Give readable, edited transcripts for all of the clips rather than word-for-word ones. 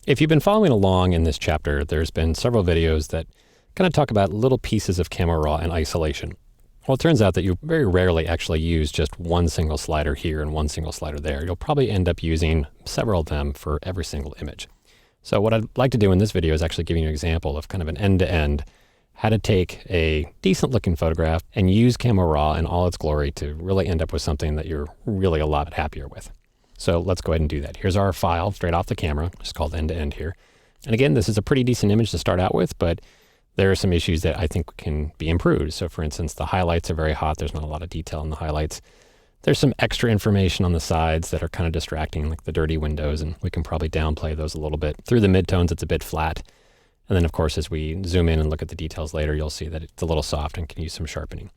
If you've been following along in this chapter, there's been several videos that kind of talk about little pieces of Camo Raw in isolation. Well, it turns out that you very rarely actually use just one single slider here and one single slider there. You'll probably end up using several of them for every single image. So what I'd like to do in this video is actually give you an example of kind of an end-to-end, how to take a decent looking photograph and use Camo Raw in all its glory to really end up with something that you're really a lot happier with. So let's go ahead and do that. Here's our file straight off the camera. It's called end-to-end here. And again, this is a pretty decent image to start out with, but there are some issues that I think can be improved. So for instance, the highlights are very hot. There's not a lot of detail in the highlights. There's some extra information on the sides that are kind of distracting, like the dirty windows, and we can probably downplay those a little bit. Through the midtones, it's a bit flat. And then of course, as we zoom in and look at the details later, you'll see that it's a little soft and can use some sharpening.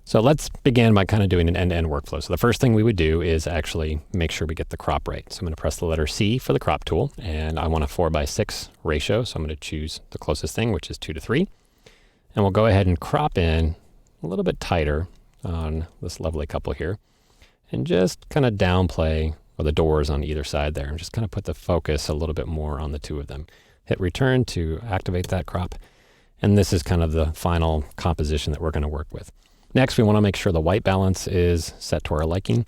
So let's begin by kind of doing an end-to-end workflow. So the first thing we would do is actually make sure we get the crop right. So I'm going to press the letter C for the crop tool, and I want a 4:6 ratio. So I'm going to choose the closest thing, which is 2:3. And we'll go ahead and crop in a little bit tighter on this lovely couple here, and just kind of downplay the doors on either side there, and just kind of put the focus a little bit more on the two of them. Hit return to activate that crop. And this is kind of the final composition that we're going to work with. Next, we want to make sure the white balance is set to our liking.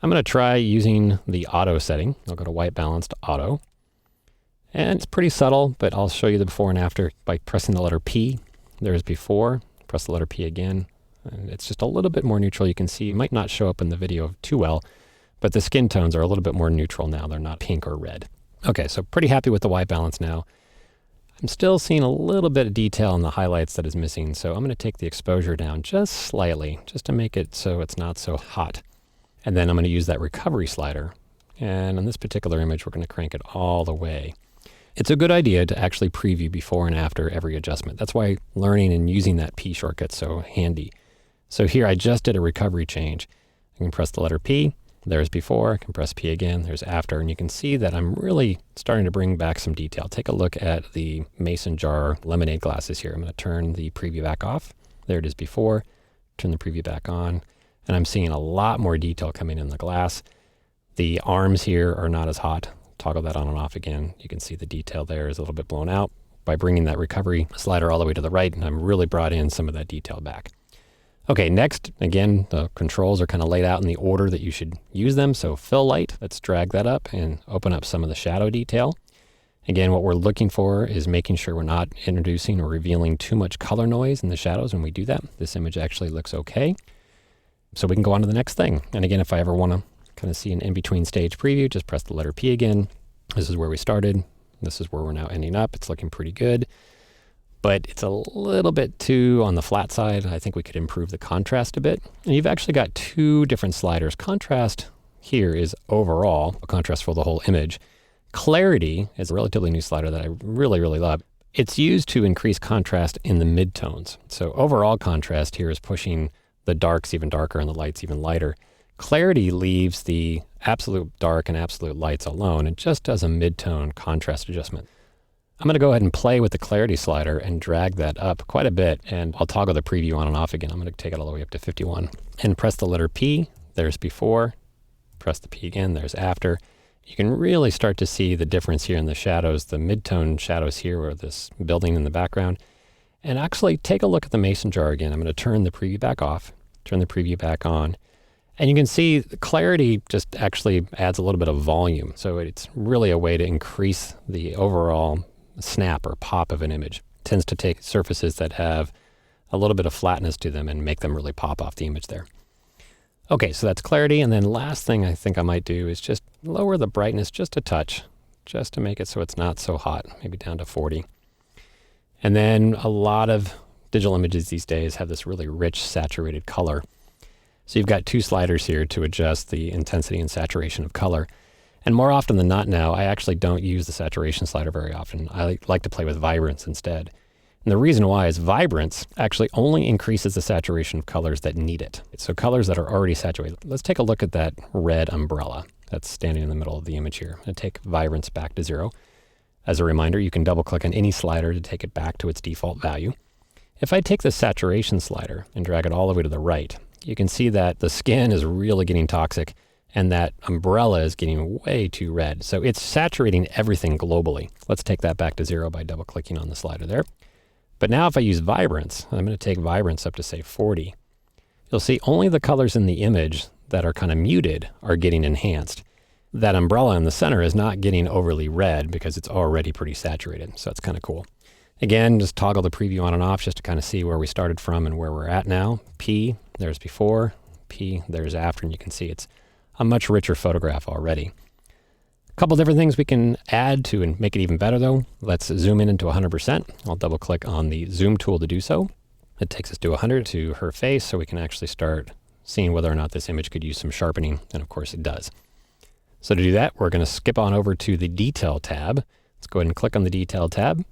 I'm going to try using the auto setting. I'll go to white balance to auto. And it's pretty subtle, but I'll show you the before and after by pressing the letter P. There's before, press the letter P again. And it's just a little bit more neutral. You can see it might not show up in the video too well, but the skin tones are a little bit more neutral now. They're not pink or red. Okay, so pretty happy with the white balance now. I'm still seeing a little bit of detail in the highlights that is missing, so I'm going to take the exposure down just slightly, just to make it so it's not so hot. And then I'm going to use that recovery slider. And on this particular image, we're going to crank it all the way. It's a good idea to actually preview before and after every adjustment. That's why learning and using that P shortcut's so handy. So here I just did a recovery change. I can press the letter P. There's before, I can press P again, there's after, and you can see that I'm really starting to bring back some detail. Take a look at the mason jar lemonade glasses here. I'm going to turn the preview back off. There it is before, turn the preview back on, and I'm seeing a lot more detail coming in the glass. The arms here are not as hot. Toggle that on and off again. You can see the detail there is a little bit blown out. By bringing that recovery slider all the way to the right, and I'm really brought in some of that detail back. Okay, next, again, the controls are kind of laid out in the order that you should use them. So fill light, let's drag that up and open up some of the shadow detail. Again, what we're looking for is making sure we're not introducing or revealing too much color noise in the shadows when we do that. This image actually looks okay. So we can go on to the next thing. And again, if I ever want to kind of see an in-between stage preview, just press the letter P again. This is where we started. This is where we're now ending up. It's looking pretty good. But it's a little bit too on the flat side. I think we could improve the contrast a bit. And you've actually got two different sliders. Contrast here is overall, a contrast for the whole image. Clarity is a relatively new slider that I really, really love. It's used to increase contrast in the midtones. So overall contrast here is pushing the darks even darker and the lights even lighter. Clarity leaves the absolute dark and absolute lights alone and just does a midtone contrast adjustment. I'm going to go ahead and play with the clarity slider and drag that up quite a bit, and I'll toggle the preview on and off again. I'm going to take it all the way up to 51 and press the letter P. There's before, press the P again, there's after. You can really start to see the difference here in the shadows, the mid-tone shadows here or this building in the background. And actually take a look at the mason jar again. I'm going to turn the preview back off, turn the preview back on. And you can see the clarity just actually adds a little bit of volume. So it's really a way to increase the overall snap or pop of an image. It tends to take surfaces that have a little bit of flatness to them and make them really pop off the image there. Okay, so that's clarity. And then last thing I think I might do is just lower the brightness just a touch, just to make it so it's not so hot, maybe down to 40. And then a lot of digital images these days have this really rich saturated color. So you've got two sliders here to adjust the intensity and saturation of color. And more often than not now, I actually don't use the saturation slider very often. I like to play with vibrance instead. And the reason why is vibrance actually only increases the saturation of colors that need it. So colors that are already saturated. Let's take a look at that red umbrella that's standing in the middle of the image here. I'm going to take vibrance back to 0. As a reminder, you can double click on any slider to take it back to its default value. If I take the saturation slider and drag it all the way to the right, you can see that the skin is really getting toxic and that umbrella is getting way too red. So it's saturating everything globally. Let's take that back to 0 by double clicking on the slider there. But now if I use vibrance, I'm going to take vibrance up to say 40. You'll see only the colors in the image that are kind of muted are getting enhanced. That umbrella in the center is not getting overly red because it's already pretty saturated. So it's kind of cool. Again, just toggle the preview on and off just to kind of see where we started from and where we're at now. P, there's before. P, there's after. And you can see it's a much richer photograph already. A couple different things we can add to and make it even better though. Let's zoom in into 100%. I'll double click on the zoom tool to do so. It takes us to 100 to her face so we can actually start seeing whether or not this image could use some sharpening. And of course it does. So to do that, we're going to skip on over to the detail tab. Let's go ahead and click on the detail tab.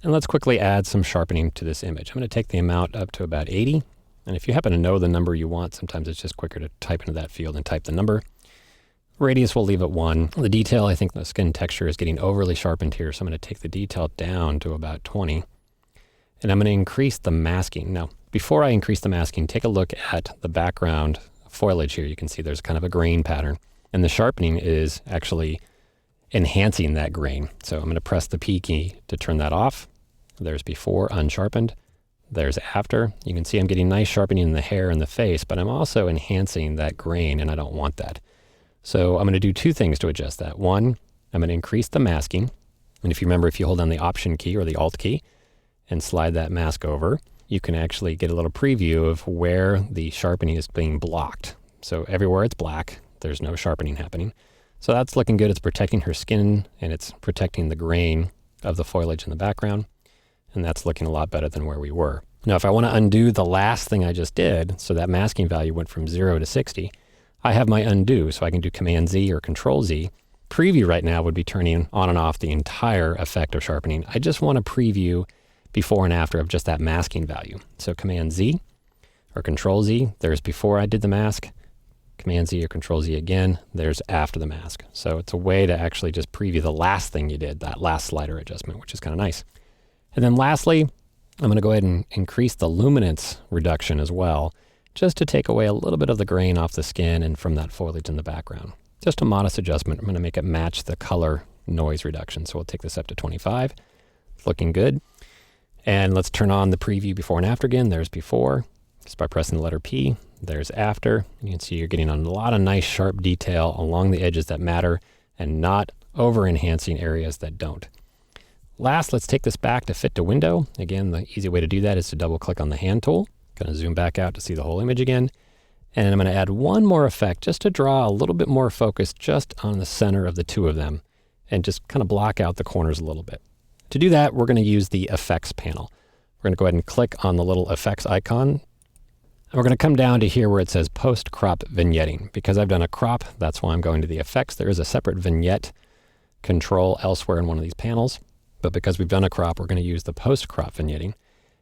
And let's quickly add some sharpening to this image. I'm going to take the amount up to about 80. And if you happen to know the number you want, sometimes it's just quicker to type into that field and type the number. Radius we'll leave at 1. The detail, I think the skin texture is getting overly sharpened here, so I'm going to take the detail down to about 20. And I'm going to increase the masking. Now, before I increase the masking, take a look at the background foliage here. You can see there's kind of a grain pattern. And the sharpening is actually enhancing that grain. So I'm going to press the P key to turn that off. There's before unsharpened. There's after. You can see I'm getting nice sharpening in the hair and the face, but I'm also enhancing that grain, and I don't want that. So I'm going to do two things to adjust that. One, I'm going to increase the masking. And if you remember, if you hold down the Option key or the Alt key and slide that mask over, you can actually get a little preview of where the sharpening is being blocked. So everywhere it's black, there's no sharpening happening. So that's looking good. It's protecting her skin and it's protecting the grain of the foliage in the background. And that's looking a lot better than where we were. Now, if I want to undo the last thing I just did, so that masking value went from 0 to 60, I have my undo, so I can do Command Z or Control Z. Preview right now would be turning on and off the entire effect of sharpening. I just want to preview before and after of just that masking value. So Command Z or Control Z, there's before I did the mask. Command Z or Control Z again, there's after the mask. So it's a way to actually just preview the last thing you did, that last slider adjustment, which is kind of nice. And then lastly, I'm going to go ahead and increase the luminance reduction as well, just to take away a little bit of the grain off the skin and from that foliage in the background. Just a modest adjustment. I'm going to make it match the color noise reduction. So we'll take this up to 25. It's looking good. And let's turn on the preview before and after again. There's before, just by pressing the letter P. There's after. You can see you're getting a lot of nice sharp detail along the edges that matter and not over enhancing areas that don't. Last, let's take this back to fit to window. Again, the easy way to do that is to double click on the hand tool. Going to zoom back out to see the whole image again. And I'm going to add one more effect just to draw a little bit more focus just on the center of the two of them and just kind of block out the corners a little bit. To do that, we're going to use the effects panel. We're going to go ahead and click on the little effects icon. And we're going to come down to here where it says post crop vignetting. Because I've done a crop, that's why I'm going to the effects. There is a separate vignette control elsewhere in one of these panels. But because we've done a crop, we're going to use the post crop vignetting.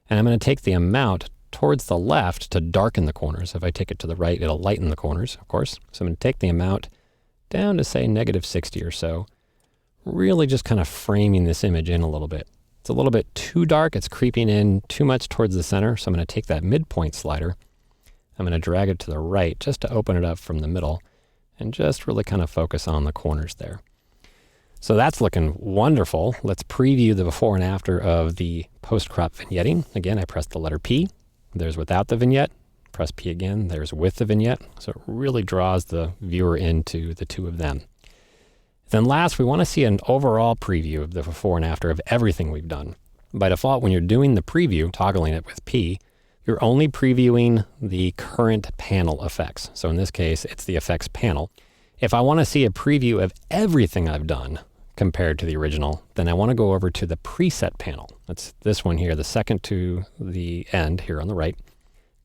And I'm going to take the amount towards the left to darken the corners. If I take it to the right, it'll lighten the corners, of course. So I'm going to take the amount down to say -60 or so, really just kind of framing this image in a little bit. It's a little bit too dark. It's creeping in too much towards the center. So I'm going to take that midpoint slider. I'm going to drag it to the right just to open it up from the middle and just really kind of focus on the corners there. So that's looking wonderful. Let's preview the before and after of the post-crop vignetting. Again, I press the letter P. There's without the vignette. Press P again. There's with the vignette. So it really draws the viewer into the two of them. Then last, we want to see an overall preview of the before and after of everything we've done. By default, when you're doing the preview, toggling it with P, you're only previewing the current panel effects. So in this case, it's the effects panel. If I want to see a preview of everything I've done compared to the original, then I want to go over to the preset panel. That's this one here, the second to the end here on the right.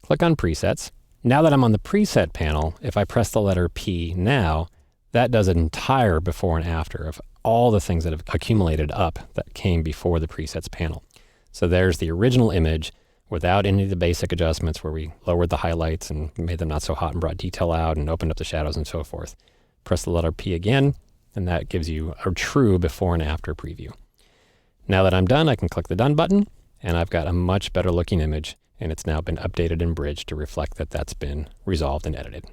Click on presets. Now that I'm on the preset panel, if I press the letter P now, that does an entire before and after of all the things that have accumulated up that came before the presets panel. So there's the original image without any of the basic adjustments where we lowered the highlights and made them not so hot and brought detail out and opened up the shadows and so forth. Press the letter P again, and that gives you a true before and after preview. Now that I'm done, I can click the Done button, and I've got a much better looking image, and it's now been updated and bridged to reflect that that's been resolved and edited.